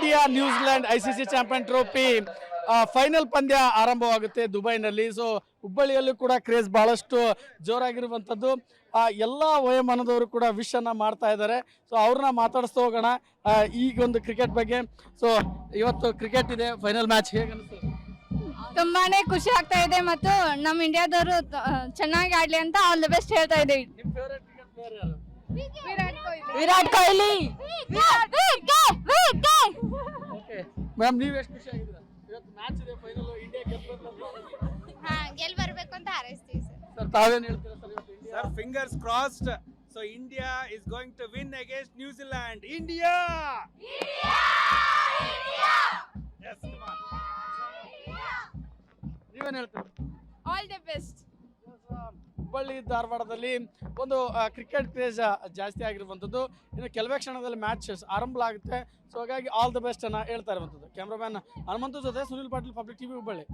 India New Zealand ICC champion trophy final ಪಂದ್ಯ ಆರಂಭವಾಗುತ್ತೆ ದುಬೈನಲ್ಲಿ. So ಹುಬ್ಬಳ್ಳಿಯಲ್ಲೂ ಕೂಡ ಕ್ರೇಜ್ ಬಹಳಷ್ಟು ಜೋರಾಗಿರುವಂಥದ್ದು. ಎಲ್ಲ ವಯೋಮಾನದವರು ಕೂಡ ವಿಶ್ ಅನ್ನ ಮಾಡ್ತಾ ಇದ್ದಾರೆ. ಸೊ ಅವ್ರನ್ನ ಮಾತಾಡಿಸ್ತಾ ಹೋಗೋಣ ಈಗ ಒಂದು ಕ್ರಿಕೆಟ್ ಬಗ್ಗೆ. ಸೊ ಇವತ್ತು ಕ್ರಿಕೆಟ್ ಇದೆ, ಫೈನಲ್ ಮ್ಯಾಚ್, ಹೇಗೆ ಅನಿಸ್ತದೆ? ತುಂಬಾನೇ ಖುಷಿ ಆಗ್ತಾ ಇದೆ ಮತ್ತು ನಮ್ಮ ಇಂಡಿಯಾದವರು ಚೆನ್ನಾಗಿ ಆಡ್ಲಿ ಅಂತ ಆಲ್ ದಿ ಬೆಸ್ಟ್ ಹೇಳ್ತಾ ಇದ್ದೀವಿ. ನಿಮ್ಮ ಫೇವರೇಟ್ ಕ್ರಿಕೆಟ್ ಪ್ಲೇಯರ್ ಯಾರು? ವಿರಾಟ್ ಕೊಹ್ಲಿ. ಓಕೆ ಮ್ಯಾಮ್, ನೀವು ಎಷ್ಟು ಖುಷಿ ಆಗಿದ್ದೀರಾ? ಇವತ್ತು ಮ್ಯಾಚ್ ಇದೆ, ಫೈನಲ್, ಇಂಡಿಯಾ ಗೆಲ್ಲಬೇಕು ಗೆಲ್ ಬರಬೇಕು ಅಂತ ಹಾರೈಸ್ತೀವಿ ಸರ್. ಸರ್ ತಾವೇನು ಹೇಳ್ತೀರಾ ಸರ್ ಇವತ್ತು India? Sir, fingers crossed. So India is going to win against New Zealand. India! Yes, come on. ನೀವೇನು ಹೇಳ್ತೀರಾ? All the best. ಹುಬ್ಬಳ್ಳಿ ಧಾರವಾಡದಲ್ಲಿ ಒಂದು ಕ್ರಿಕೆಟ್ ಕ್ರೇಜ್ ಜಾಸ್ತಿ ಆಗಿರುವಂಥದ್ದು. ಇನ್ನು ಕೆಲವೇ ಕ್ಷಣದಲ್ಲಿ ಮ್ಯಾಚ್ ಆರಂಭ ಆಗುತ್ತೆ. ಸೊ ಹಾಗಾಗಿ ಆಲ್ ದ ಬೆಸ್ಟ್ ಅನ್ನ ಹೇಳ್ತಾ ಇರುವಂಥದ್ದು. ಕ್ಯಾಮ್ರಾಮನ್ ಹನುಮಂತು ಜೊತೆ ಸುನಿಲ್ ಪಾಟೀಲ್, ಪಬ್ಲಿಕ್ ಟಿವಿ, ಹುಬ್ಬಳ್ಳಿ.